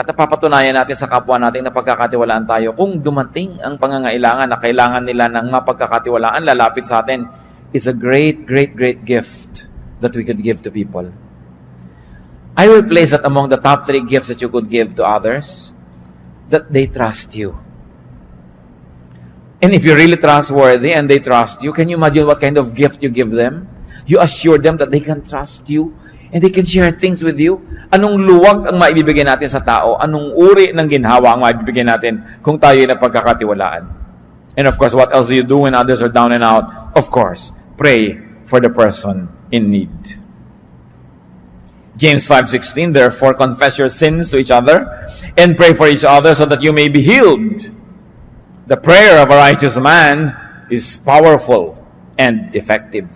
at napapatunayan natin sa kapwa natin na pagkakatiwalaan tayo, kung dumating ang pangangailangan na kailangan nila ng mapagkakatiwalaan, lalapit sa atin, it's a great, great, great gift that we could give to people. I will place that among the top 3 gifts that you could give to others, that they trust you. And if you're really trustworthy and they trust you, can you imagine what kind of gift you give them? You assure them that they can trust you and they can share things with you. Anong luwag ang maibibigay natin sa tao? Anong uri ng ginhawa ang maibibigay natin kung tayo ay napagkakatiwalaan? And of course, what else do you do when others are down and out? Of course, pray for the person in need. James 5:16, therefore confess your sins to each other and pray for each other so that you may be healed. The prayer of a righteous man is powerful and effective.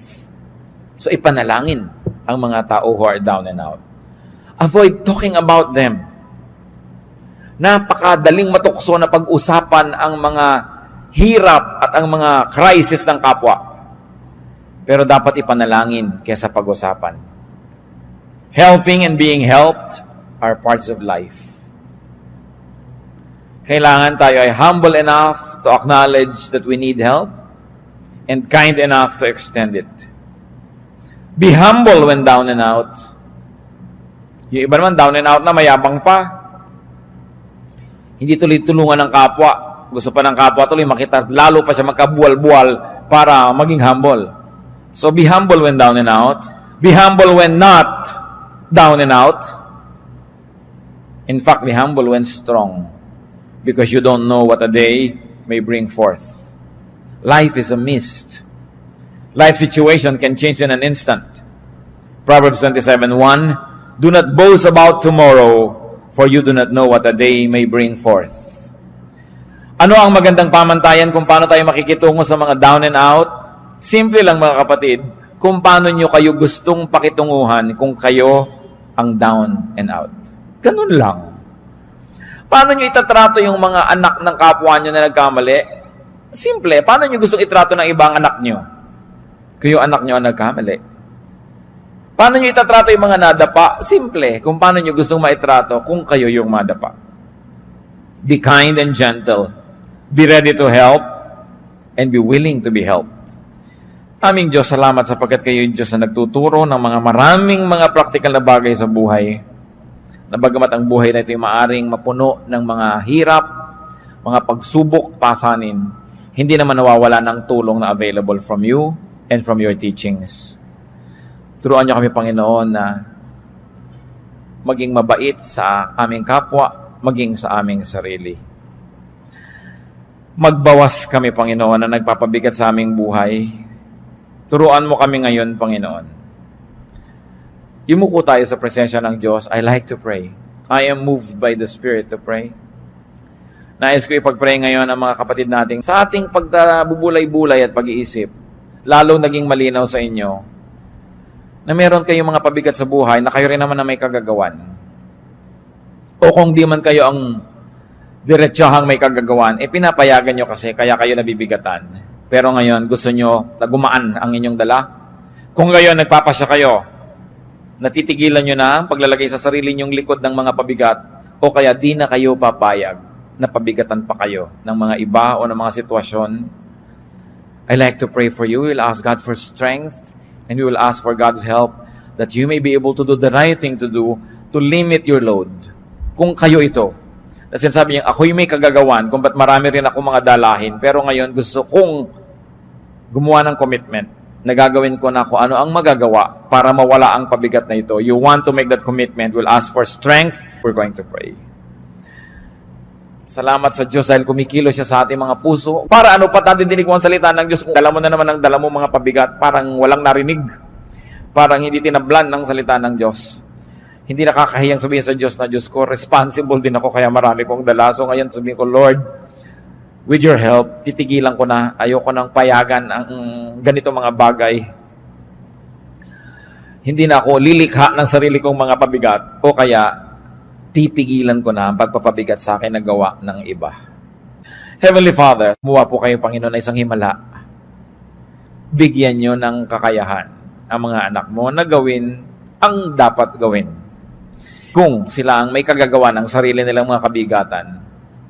So ipanalangin ang mga tao who are down and out. Avoid talking about them. Napakadaling matukso na pag-usapan ang mga hirap at ang mga crisis ng kapwa. Pero dapat ipanalangin kaysa pag-usapan. Helping and being helped are parts of life. Kailangan tayo ay humble enough to acknowledge that we need help and kind enough to extend it. Be humble when down and out. Yung iba naman down and out na mayabang pa. Hindi tuloy tulungan ng kapwa. Gusto pa ng kapwa tuloy makita, lalo pa siya magkabuwal-buwal para maging humble. So be humble when down and out. Be humble when not down and out. In fact, be humble when strong, because you don't know what a day may bring forth. Life is a mist. Life situation can change in an instant. Proverbs 27:1, do not boast about tomorrow, for you do not know what a day may bring forth. Ano ang magandang pamantayan kung paano tayo makikitungo sa mga down and out? Simple lang mga kapatid, kung paano nyo kayo gustong pakitunguhan kung kayo ang down and out. Ganun lang. Paano nyo itatrato yung mga anak ng kapwa nyo na nagkamali? Simple. Paano nyo gustong itrato ng ibang anak nyo? Kayo anak nyo ang nagkamali. Paano nyo itatrato yung mga nadapa? Simple. Kung paano nyo gustong maitrato kung kayo yung madapa. Be kind and gentle. Be ready to help and be willing to be helped. Aming Diyos, salamat sapagkat kayo yung Diyos na nagtuturo ng maraming mga practical na bagay sa buhay. Na bagamat ang buhay na ito ay maaring mapuno ng mga hirap, mga pagsubok, pasanin, hindi naman nawawala ng tulong na available from you and from your teachings. Turuan niyo kami, Panginoon, na maging mabait sa aming kapwa, maging sa aming sarili. Magbawas kami, Panginoon, na nagpapabigat sa aming buhay. Turuan mo kami ngayon, Panginoon. Yumuko tayo sa presensya ng Diyos. I like to pray. I am moved by the Spirit to pray. Nais ko ipag-pray ngayon ang mga kapatid nating sa ating pagbubulay-bulay at pag-iisip, lalo naging malinaw sa inyo, na meron kayong mga pabigat sa buhay na kayo rin naman na may kagagawan. O kung di man kayo ang diretsahang may kagagawan, pinapayagan nyo kasi kaya kayo nabibigatan. Pero ngayon, gusto nyo na gumaan ang inyong dala. Kung ngayon, nagpapasya kayo, natitigilan nyo na ang paglalagay sa sarili nyong likod ng mga pabigat, o kaya di na kayo papayag na pabigatan pa kayo ng mga iba o ng mga sitwasyon. I like to pray for you. We'll ask God for strength, and we will ask for God's help that you may be able to do the right thing to do to limit your load. Kung kayo ito, na sinasabi niya, ako'y may kagagawan kung ba't marami rin ako mga dalahin, pero ngayon gusto kong gumawa ng commitment na gagawin ko na kung ano ang magagawa para mawala ang pabigat na ito. You want to make that commitment, we'll ask for strength. We're going to pray. Salamat sa Diyos dahil kumikilo siya sa ating mga puso. Para ano pa dinig mo ang salita ng Diyos kung dala mo na naman ang dala mo mga pabigat, parang walang narinig. Parang hindi tinablan ng salita ng Diyos. Hindi nakakahiyang sabihin sa Diyos na, Diyos ko, responsible din ako kaya marami kong dala. So ngayon sabihin ko, Lord, with your help, titigilan ko na. Ayoko nang payagan ang ganito mga bagay. Hindi na ako lilikha ng sarili kong mga pabigat o kaya pipigilan ko na ang pagpapabigat sa akin na gawa ng iba. Heavenly Father, kumuha po kayo, Panginoon, na isang himala. Bigyan nyo ng kakayahan ang mga anak mo na gawin ang dapat gawin. Kung sila ang may kagagawa ng sarili nilang mga kabigatan,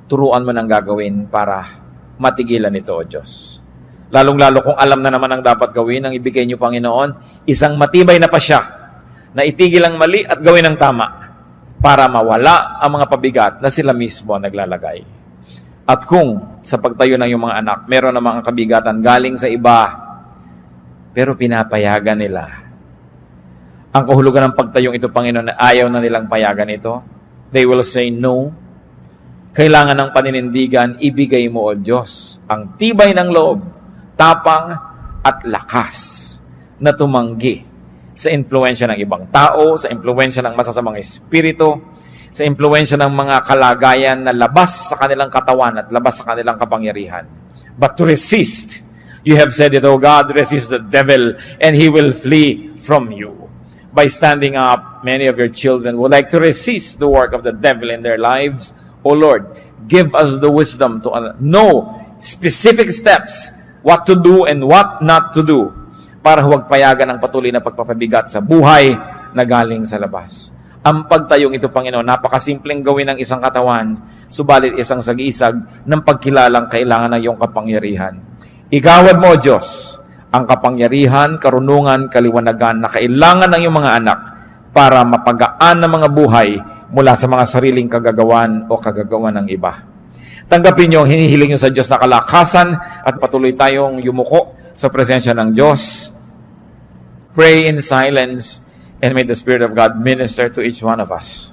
turuan mo ng gagawin para matigilan ito, O Diyos. Lalong-lalo kung alam na naman ang dapat gawin, ang ibigay niyo, Panginoon, isang matibay na pasya na itigil ang mali at gawin ang tama para mawala ang mga pabigat na sila mismo naglalagay. At kung sa pagtayo ng iyong mga anak, meron namang kabigatan galing sa iba, pero pinapayagan nila. Ang kahulugan ng pagtayong ito, Panginoon, na ayaw na nilang payagan ito. They will say no. Kailangan ng paninindigan, ibigay mo, O Diyos, ang tibay ng loob, tapang at lakas na tumanggi sa impluensya ng ibang tao, sa impluensya ng masasamang espiritu, sa impluensya ng mga kalagayan na labas sa kanilang katawan at labas sa kanilang kapangyarihan. But to resist, you have said it, O God, resist the devil and he will flee from you. By standing up, many of your children would like to resist the work of the devil in their lives. O Lord, give us the wisdom to know specific steps, what to do and what not to do, para huwag payagan ang patuloy na pagpapabigat sa buhay na galing sa labas. Ang pagtayong ito, Panginoon, napakasimpleng gawin ng isang katawan, subalit isang sagisag ng pagkilalang kailangan ng iyong kapangyarihan. Igawad mo, O Diyos, ang kapangyarihan, karunungan, kaliwanagan na kailangan ng iyong mga anak para mapagaan ng mga buhay mula sa mga sariling kagagawan o kagagawan ng iba. Tanggapin niyo ang hinihiling niyo sa Diyos na kalakasan at patuloy tayong yumuko sa presensya ng Diyos. Pray in silence and may the Spirit of God minister to each one of us.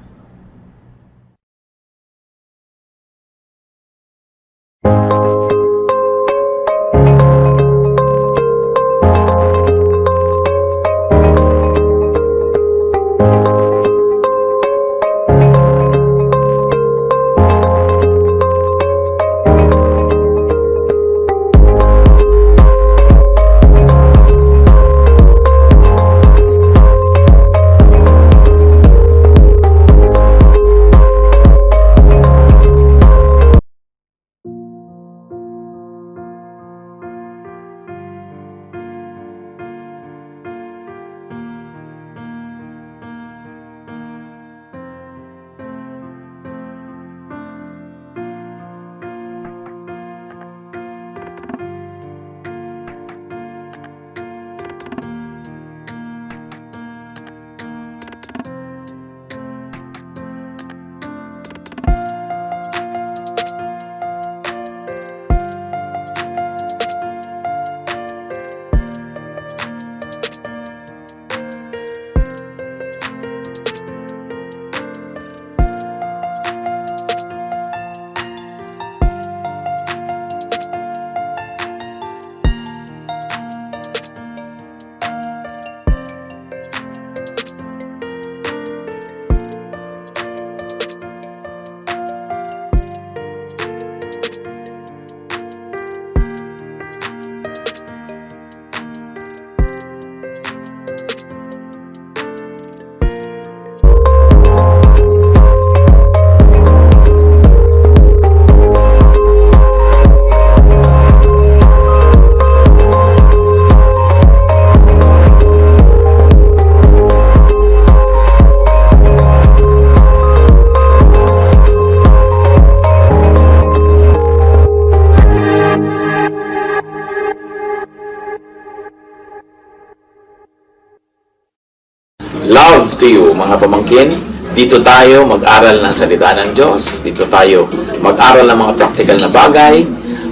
to you, mga pamangkin. Dito tayo mag-aral ng salita ng Diyos. Dito tayo mag-aral ng mga practical na bagay.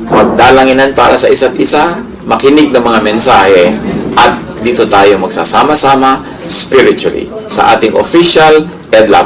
Magdalanginan para sa isa't isa. Makinig ng mga mensahe. At dito tayo magsasama-sama spiritually sa ating official EdLab.